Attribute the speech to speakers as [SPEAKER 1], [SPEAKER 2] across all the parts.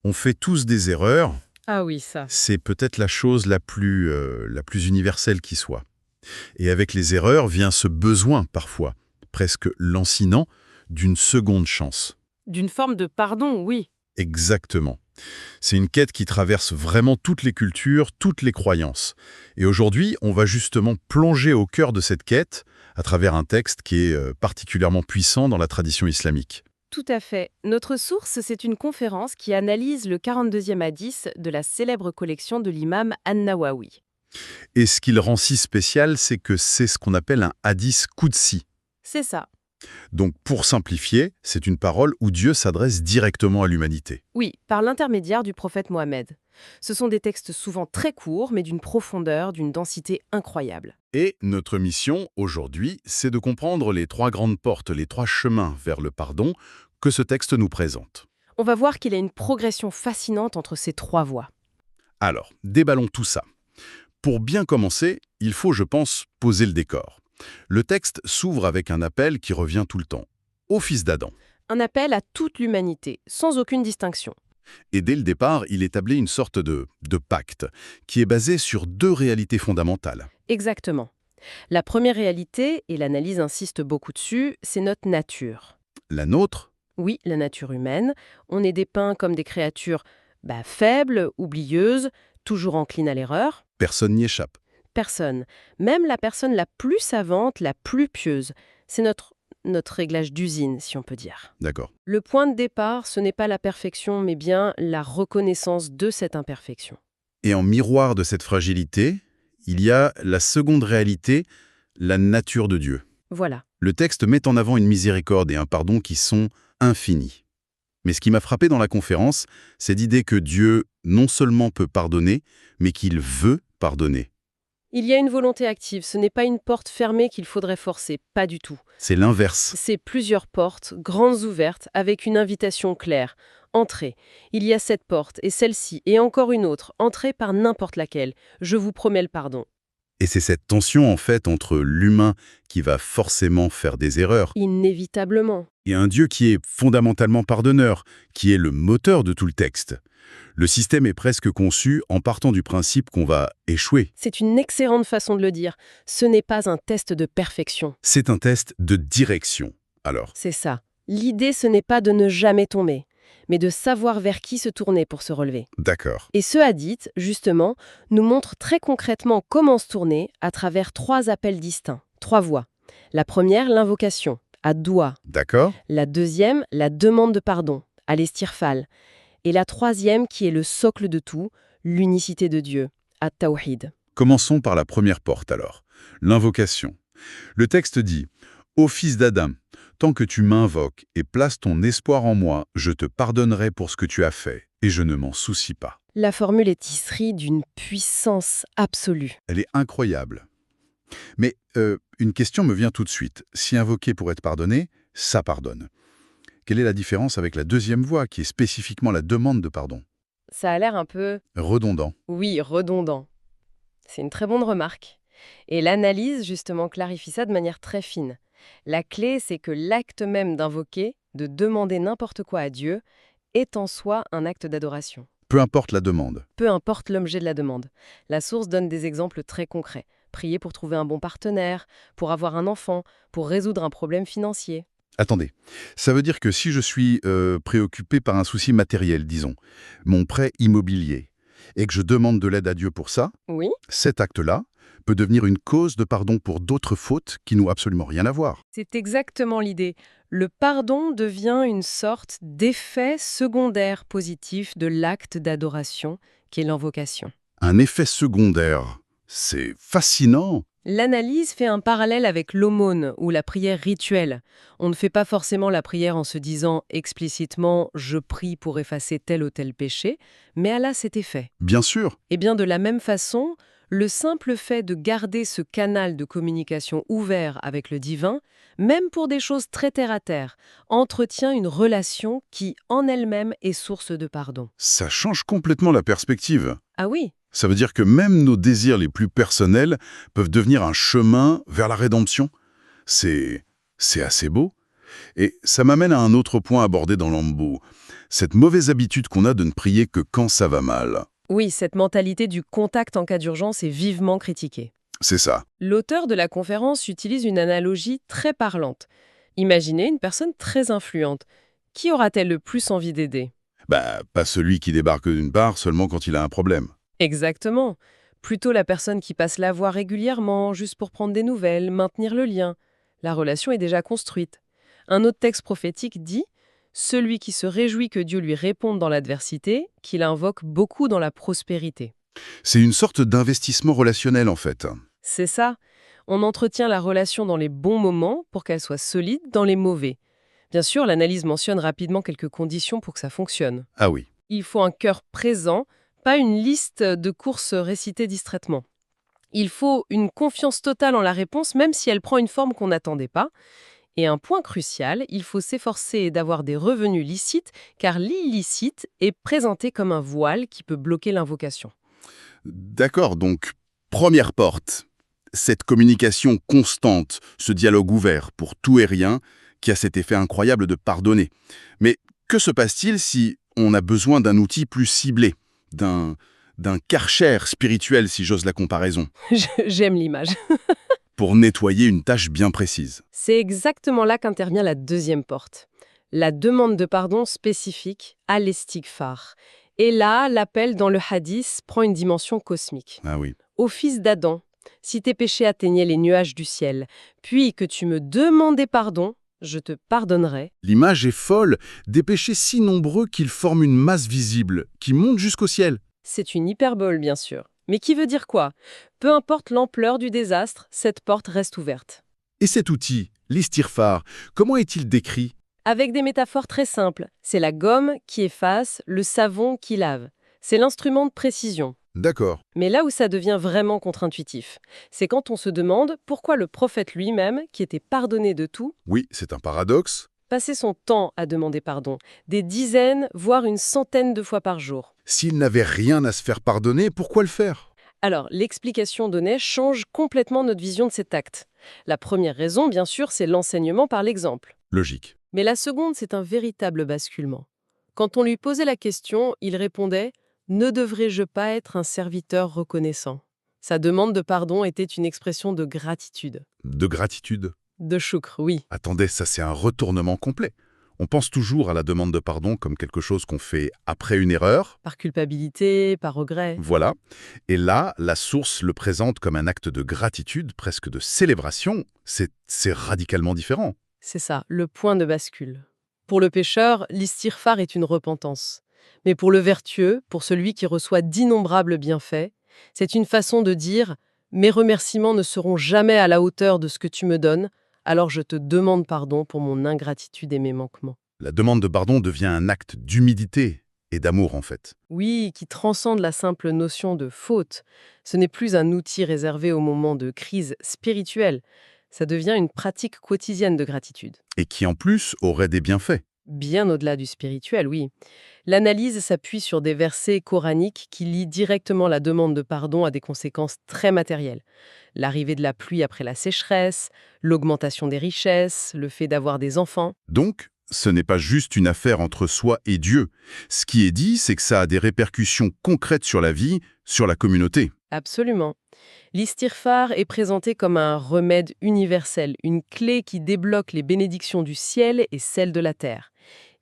[SPEAKER 1] On fait tous des erreurs,
[SPEAKER 2] Ah oui, ça.
[SPEAKER 1] c'est peut-être la chose la plus universelle qui soit. Et avec les erreurs vient ce besoin, parfois, presque lancinant, d'une seconde chance.
[SPEAKER 2] D'une forme de pardon, oui.
[SPEAKER 1] Exactement. C'est une quête qui traverse vraiment toutes les cultures, toutes les croyances. Et aujourd'hui, on va justement plonger au cœur de cette quête à travers un texte qui est particulièrement puissant dans la tradition islamique.
[SPEAKER 2] Tout à fait. Notre source, c'est une conférence qui analyse le 42e hadith de la célèbre collection de l'imam An-Nawawi.
[SPEAKER 1] Et ce qui le rend si spécial, c'est que c'est ce qu'on appelle un hadith Qudsi.
[SPEAKER 2] C'est ça.
[SPEAKER 1] Donc, pour simplifier, c'est une parole où Dieu s'adresse directement à l'humanité.
[SPEAKER 2] Oui, par l'intermédiaire du prophète Mohammed. Ce sont des textes souvent très courts, mais d'une profondeur, d'une densité incroyable.
[SPEAKER 1] Et notre mission, aujourd'hui, c'est de comprendre les trois grandes portes, les trois chemins vers le pardon que ce texte nous présente.
[SPEAKER 2] On va voir qu'il y a une progression fascinante entre ces trois voies.
[SPEAKER 1] Alors, déballons tout ça. Pour bien commencer, il faut, je pense, poser le décor. Le texte s'ouvre avec un appel qui revient tout le temps. Au fils d'Adam.
[SPEAKER 2] Un appel à toute l'humanité, sans aucune distinction.
[SPEAKER 1] Et dès le départ, il établit une sorte de pacte qui est basé sur deux réalités fondamentales.
[SPEAKER 2] Exactement. La première réalité, et l'analyse insiste beaucoup dessus, c'est notre nature.
[SPEAKER 1] La nôtre,
[SPEAKER 2] Oui, la nature humaine. On est dépeint comme des créatures faibles, oublieuses, toujours enclines à l'erreur.
[SPEAKER 1] personne n'y échappe.
[SPEAKER 2] Personne, même la personne la plus savante, la plus pieuse, c'est notre réglage d'usine, si on peut dire.
[SPEAKER 1] D'accord.
[SPEAKER 2] Le point de départ, ce n'est pas la perfection, mais bien la reconnaissance de cette imperfection.
[SPEAKER 1] Et en miroir de cette fragilité, il y a la seconde réalité, la nature de Dieu.
[SPEAKER 2] Voilà.
[SPEAKER 1] Le texte met en avant une miséricorde et un pardon qui sont infinis. Mais ce qui m'a frappé dans la conférence, c'est l'idée que Dieu non seulement peut pardonner, mais qu'il veut pardonner.
[SPEAKER 2] Il y a une volonté active, ce n'est pas une porte fermée qu'il faudrait forcer, pas du tout.
[SPEAKER 1] C'est l'inverse.
[SPEAKER 2] C'est plusieurs portes, grandes ouvertes, avec une invitation claire. Entrez. Il y a cette porte, et celle-ci, et encore une autre. Entrez par n'importe laquelle. Je vous promets le pardon.
[SPEAKER 1] Et c'est cette tension, en fait, entre l'humain qui va forcément faire des erreurs
[SPEAKER 2] Inévitablement.
[SPEAKER 1] et un Dieu qui est fondamentalement pardonneur, qui est le moteur de tout le texte. Le système est presque conçu en partant du principe qu'on va échouer.
[SPEAKER 2] C'est une excellente façon de le dire. Ce n'est pas un test de perfection.
[SPEAKER 1] C'est un test de direction. Alors,
[SPEAKER 2] C'est ça. L'idée, ce n'est pas de ne jamais tomber, mais de savoir vers qui se tourner pour se relever.
[SPEAKER 1] d'accord.
[SPEAKER 2] Et ce hadith, justement, nous montre très concrètement comment se tourner à travers trois appels distincts, trois voies. La première, l'invocation, à doua.
[SPEAKER 1] D'accord.
[SPEAKER 2] La deuxième, la demande de pardon, à l'estirfal. Et la troisième, qui est le socle de tout, l'unicité de Dieu, à tawhid.
[SPEAKER 1] Commençons par la première porte alors, l'invocation. Le texte dit « Ô fils d'Adam, tant que tu m'invoques et places ton espoir en moi, je te pardonnerai pour ce que tu as fait, et je ne m'en soucie pas.
[SPEAKER 2] La formule est isserée d'une puissance absolue. »
[SPEAKER 1] Elle est incroyable. Mais une question me vient tout de suite. Si invoquer pour être pardonné, ça pardonne. Quelle est la différence avec la deuxième voie, qui est spécifiquement la demande de pardon?
[SPEAKER 2] Ça a l'air un peu,
[SPEAKER 1] Redondant.
[SPEAKER 2] oui, redondant. C'est une très bonne remarque. Et l'analyse, justement, clarifie ça de manière très fine. La clé, c'est que l'acte même d'invoquer, de demander n'importe quoi à Dieu, est en soi un acte d'adoration.
[SPEAKER 1] Peu importe la demande.
[SPEAKER 2] Peu importe l'objet de la demande. La source donne des exemples très concrets. Prier pour trouver un bon partenaire, pour avoir un enfant, pour résoudre un problème financier.
[SPEAKER 1] Attendez, ça veut dire que si je suis préoccupé par un souci matériel, disons, mon prêt immobilier, et que je demande de l'aide à Dieu pour ça,
[SPEAKER 2] Oui,
[SPEAKER 1] cet acte-là peut devenir une cause de pardon pour d'autres fautes qui n'ont absolument rien à voir.
[SPEAKER 2] c'est exactement l'idée. Le pardon devient une sorte d'effet secondaire positif de l'acte d'adoration qu'est l'invocation.
[SPEAKER 1] Un effet secondaire, c'est fascinant.
[SPEAKER 2] L'analyse fait un parallèle avec l'aumône ou la prière rituelle. On ne fait pas forcément la prière en se disant explicitement « je prie pour effacer tel ou tel péché », mais elle a cet effet.
[SPEAKER 1] Bien sûr,
[SPEAKER 2] Et bien de la même façon, le simple fait de garder ce canal de communication ouvert avec le divin, même pour des choses très terre-à-terre, entretient une relation qui, en elle-même, est source de pardon.
[SPEAKER 1] ça change complètement la perspective.
[SPEAKER 2] Ah oui,
[SPEAKER 1] Ça veut dire que même nos désirs les plus personnels peuvent devenir un chemin vers la rédemption. C'est assez beau. Et ça m'amène à un autre point abordé dans l'Embo. Cette mauvaise habitude qu'on a de ne prier que quand ça va mal.
[SPEAKER 2] Oui, cette mentalité du contact en cas d'urgence est vivement critiquée.
[SPEAKER 1] C'est ça.
[SPEAKER 2] L'auteur de la conférence utilise une analogie très parlante. Imaginez une personne très influente. Qui aura-t-elle le plus envie d'aider?
[SPEAKER 1] Bah, pas celui qui débarque d'une part seulement quand il a un problème.
[SPEAKER 2] Exactement. Plutôt la personne qui passe la voir régulièrement, juste pour prendre des nouvelles, maintenir le lien. La relation est déjà construite. Un autre texte prophétique dit « Celui qui se réjouit que Dieu lui réponde dans l'adversité, qu'il invoque beaucoup dans la prospérité. »
[SPEAKER 1] C'est une sorte d'investissement relationnel en fait.
[SPEAKER 2] C'est ça. On entretient la relation dans les bons moments pour qu'elle soit solide dans les mauvais. Bien sûr, l'analyse mentionne rapidement quelques conditions pour que ça fonctionne.
[SPEAKER 1] Ah oui.
[SPEAKER 2] Il faut un cœur présent, pas une liste de courses récitées distraitement. Il faut une confiance totale en la réponse, même si elle prend une forme qu'on n'attendait pas. Et un point crucial, il faut s'efforcer d'avoir des revenus licites, car l'illicite est présenté comme un voile qui peut bloquer l'invocation.
[SPEAKER 1] D'accord, donc première porte. Cette communication constante, ce dialogue ouvert pour tout et rien, qui a cet effet incroyable de pardonner. Mais que se passe-t-il si on a besoin d'un outil plus ciblé, d'un karcher spirituel, si j'ose la comparaison,
[SPEAKER 2] J'aime l'image.
[SPEAKER 1] pour nettoyer une tâche bien précise?
[SPEAKER 2] C'est exactement là qu'intervient la deuxième porte. La demande de pardon spécifique à l'istighfar. Et là, l'appel dans le hadith prend une dimension cosmique.
[SPEAKER 1] Ah oui.
[SPEAKER 2] Ô fils d'Adam, si tes péchés atteignaient les nuages du ciel, puis que tu me demandais pardon, je te pardonnerai.
[SPEAKER 1] L'image est folle, des péchés si nombreux qu'ils forment une masse visible, qui monte jusqu'au ciel.
[SPEAKER 2] C'est une hyperbole, bien sûr. Mais qui veut dire quoi? Peu importe l'ampleur du désastre, cette porte reste ouverte.
[SPEAKER 1] Et cet outil, l'istighfar, comment est-il décrit?
[SPEAKER 2] Avec des métaphores très simples. C'est la gomme qui efface, le savon qui lave. C'est l'instrument de précision.
[SPEAKER 1] D'accord.
[SPEAKER 2] Mais là où ça devient vraiment contre-intuitif, c'est quand on se demande pourquoi le prophète lui-même, qui était pardonné de tout,
[SPEAKER 1] Oui, c'est un paradoxe.
[SPEAKER 2] passait son temps à demander pardon, des dizaines, voire une centaine de fois par jour.
[SPEAKER 1] S'il n'avait rien à se faire pardonner, pourquoi le faire?
[SPEAKER 2] Alors, l'explication donnée change complètement notre vision de cet acte. La première raison, bien sûr, c'est l'enseignement par l'exemple.
[SPEAKER 1] Logique.
[SPEAKER 2] Mais la seconde, c'est un véritable basculement. Quand on lui posait la question, il répondait « Ne devrais-je pas être un serviteur reconnaissant ?» Sa demande de pardon était une expression de gratitude.
[SPEAKER 1] De gratitude.
[SPEAKER 2] De choukr, oui.
[SPEAKER 1] Attendez, ça c'est un retournement complet. On pense toujours à la demande de pardon comme quelque chose qu'on fait après une erreur.
[SPEAKER 2] Par culpabilité, par regret.
[SPEAKER 1] Voilà. Et là, la source le présente comme un acte de gratitude, presque de célébration. C'est radicalement différent.
[SPEAKER 2] C'est ça, le point de bascule. Pour le pécheur, l'istighfar est une repentance. Mais pour le vertueux, pour celui qui reçoit d'innombrables bienfaits, c'est une façon de dire « Mes remerciements ne seront jamais à la hauteur de ce que tu me donnes, alors je te demande pardon pour mon ingratitude et mes manquements.
[SPEAKER 1] La demande de pardon devient un acte d'humilité et d'amour en fait. »
[SPEAKER 2] Oui, qui transcende la simple notion de faute. Ce n'est plus un outil réservé au moment de crise spirituelle. Ça devient une pratique quotidienne de gratitude.
[SPEAKER 1] Et qui en plus aurait des bienfaits.
[SPEAKER 2] Bien au-delà du spirituel, oui. L'analyse s'appuie sur des versets coraniques qui lient directement la demande de pardon à des conséquences très matérielles. L'arrivée de la pluie après la sécheresse, l'augmentation des richesses, le fait d'avoir des enfants.
[SPEAKER 1] Donc, ce n'est pas juste une affaire entre soi et Dieu. Ce qui est dit, c'est que ça a des répercussions concrètes sur la vie, sur la communauté.
[SPEAKER 2] Absolument. L'istighfar est présenté comme un remède universel, une clé qui débloque les bénédictions du ciel et celles de la terre.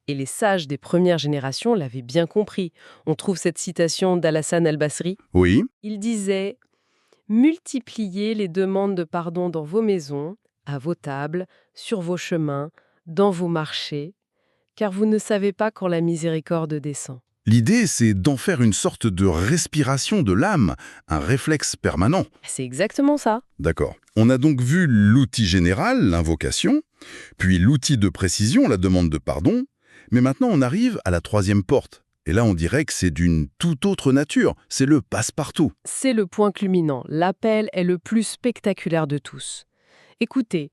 [SPEAKER 2] Et les sages des premières générations l'avaient bien compris. On trouve cette citation d'Al-Hassan al-Basri.
[SPEAKER 1] Oui,
[SPEAKER 2] Il disait « Multipliez les demandes de pardon dans vos maisons, à vos tables, sur vos chemins, dans vos marchés, car vous ne savez pas quand la miséricorde descend. »
[SPEAKER 1] l'idée, c'est d'en faire une sorte de respiration de l'âme, un réflexe permanent.
[SPEAKER 2] C'est exactement ça.
[SPEAKER 1] D'accord. On a donc vu l'outil général, l'invocation, puis l'outil de précision, la demande de pardon, mais maintenant on arrive à la troisième porte. Et là, on dirait que c'est d'une toute autre nature. C'est le passe-partout.
[SPEAKER 2] C'est le point culminant. L'appel est le plus spectaculaire de tous. Écoutez,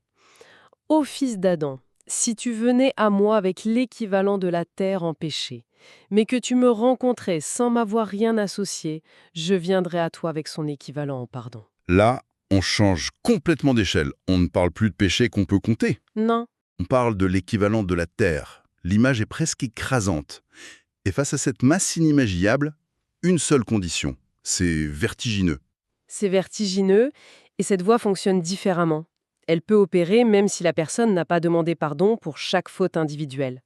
[SPEAKER 2] ô fils d'Adam, si tu venais à moi avec l'équivalent de la terre en péché, mais que tu me rencontrais sans m'avoir rien associé, je viendrai à toi avec son équivalent en pardon.
[SPEAKER 1] Là, on change complètement d'échelle. On ne parle plus de péché qu'on peut compter.
[SPEAKER 2] Non,
[SPEAKER 1] On parle de l'équivalent de la terre, L'image est presque écrasante. Et face à cette masse inimaginable, une seule condition, c'est vertigineux.
[SPEAKER 2] C'est vertigineux et cette voie fonctionne différemment. Elle peut opérer même si la personne n'a pas demandé pardon pour chaque faute individuelle.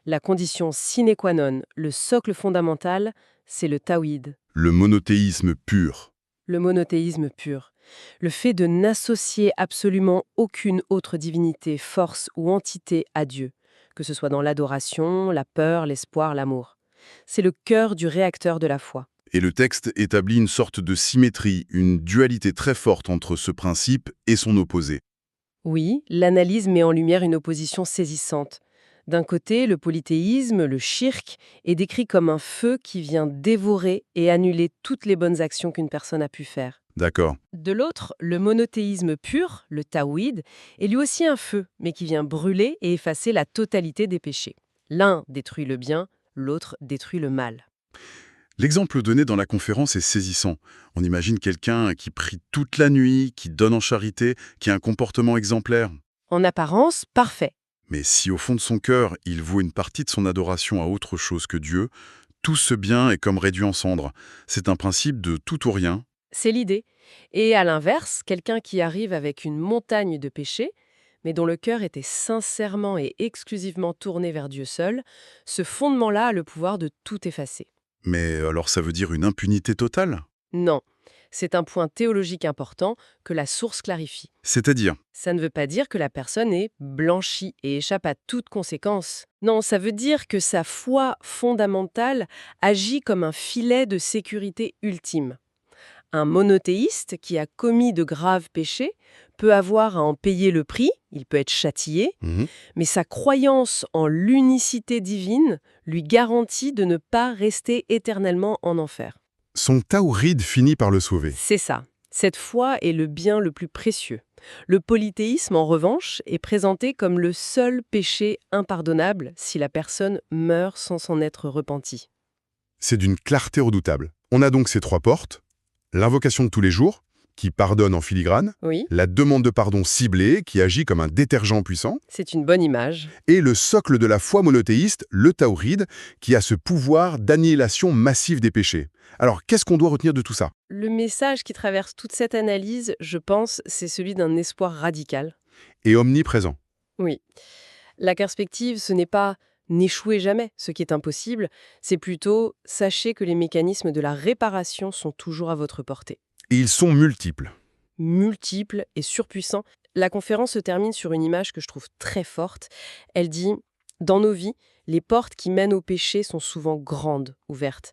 [SPEAKER 2] La condition sine qua non, le socle fondamental, c'est le tawhid,
[SPEAKER 1] Le monothéisme pur.
[SPEAKER 2] le monothéisme pur. Le fait de n'associer absolument aucune autre divinité, force ou entité à Dieu, que ce soit dans l'adoration, la peur, l'espoir, l'amour. C'est le cœur du réacteur de la foi.
[SPEAKER 1] Et le texte établit une sorte de symétrie, une dualité très forte entre ce principe et son opposé.
[SPEAKER 2] Oui, l'analyse met en lumière une opposition saisissante. D'un côté, le polythéisme, le shirk, est décrit comme un feu qui vient dévorer et annuler toutes les bonnes actions qu'une personne a pu faire.
[SPEAKER 1] D'accord.
[SPEAKER 2] De l'autre, le monothéisme pur, le tawhid, est lui aussi un feu, mais qui vient brûler et effacer la totalité des péchés. L'un détruit le bien, l'autre détruit le mal.
[SPEAKER 1] L'exemple donné dans la conférence est saisissant. On imagine quelqu'un qui prie toute la nuit, qui donne en charité, qui a un comportement exemplaire.
[SPEAKER 2] En apparence, parfait.
[SPEAKER 1] Mais si au fond de son cœur, il voue une partie de son adoration à autre chose que Dieu, tout ce bien est comme réduit en cendres. C'est un principe de tout ou rien.
[SPEAKER 2] C'est l'idée. Et à l'inverse, quelqu'un qui arrive avec une montagne de péchés, mais dont le cœur était sincèrement et exclusivement tourné vers Dieu seul, ce fondement-là a le pouvoir de tout effacer.
[SPEAKER 1] Mais alors ça veut dire une impunité totale?
[SPEAKER 2] Non, c'est un point théologique important que la source clarifie.
[SPEAKER 1] C'est-à-dire?
[SPEAKER 2] Ça ne veut pas dire que la personne est blanchie et échappe à toute conséquence. Non, ça veut dire que sa foi fondamentale agit comme un filet de sécurité ultime. Un monothéiste qui a commis de graves péchés peut avoir à en payer le prix, il peut être châtié,
[SPEAKER 1] Mhm.
[SPEAKER 2] mais sa croyance en l'unicité divine lui garantit de ne pas rester éternellement en enfer.
[SPEAKER 1] Son tawhid finit par le sauver.
[SPEAKER 2] C'est ça. Cette foi est le bien le plus précieux. Le polythéisme, en revanche, est présenté comme le seul péché impardonnable si la personne meurt sans s'en être repentie.
[SPEAKER 1] C'est d'une clarté redoutable. On a donc ces trois portes. L'invocation de tous les jours, qui pardonne en filigrane.
[SPEAKER 2] Oui,
[SPEAKER 1] La demande de pardon ciblée, qui agit comme un détergent puissant.
[SPEAKER 2] c'est une bonne image.
[SPEAKER 1] Et le socle de la foi monothéiste, le tawhid, qui a ce pouvoir d'annihilation massive des péchés. Alors, qu'est-ce qu'on doit retenir de tout ça?
[SPEAKER 2] Le message qui traverse toute cette analyse, je pense, c'est celui d'un espoir radical.
[SPEAKER 1] Et omniprésent.
[SPEAKER 2] Oui. La perspective, ce n'est pas n'échouez jamais, ce qui est impossible, c'est plutôt sachez que les mécanismes de la réparation sont toujours à votre portée.
[SPEAKER 1] Et ils sont multiples.
[SPEAKER 2] Multiples et surpuissants. La conférence se termine sur une image que je trouve très forte. Elle dit « Dans nos vies, les portes qui mènent au péché sont souvent grandes, ouvertes.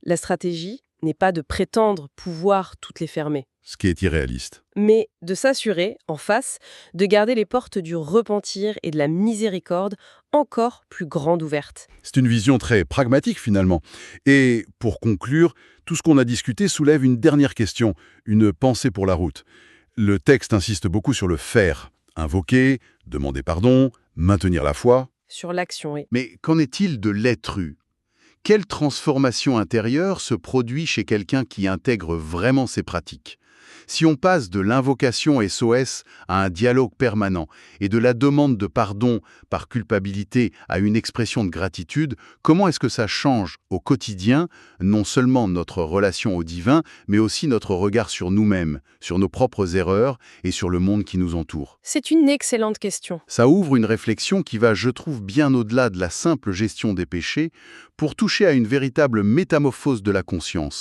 [SPEAKER 2] La stratégie n'est pas de prétendre pouvoir toutes les fermer,
[SPEAKER 1] Ce qui est irréaliste.
[SPEAKER 2] mais de s'assurer, en face, de garder les portes du repentir et de la miséricorde encore plus grandes ouvertes.
[SPEAKER 1] C'est une vision très pragmatique finalement. Et pour conclure, tout ce qu'on a discuté soulève une dernière question, une pensée pour la route. Le texte insiste beaucoup sur le faire. Invoquer, demander pardon, maintenir la foi.
[SPEAKER 2] Sur l'action, oui.
[SPEAKER 1] Mais qu'en est-il de l'être eu? Quelle transformation intérieure se produit chez quelqu'un qui intègre vraiment ces pratiques? Si on passe de l'invocation SOS à un dialogue permanent et de la demande de pardon par culpabilité à une expression de gratitude, comment est-ce que ça change au quotidien non seulement notre relation au divin, mais aussi notre regard sur nous-mêmes, sur nos propres erreurs et sur le monde qui nous entoure?
[SPEAKER 2] C'est une excellente question.
[SPEAKER 1] Ça ouvre une réflexion qui va, je trouve, bien au-delà de la simple gestion des péchés pour toucher à une véritable métamorphose de la conscience.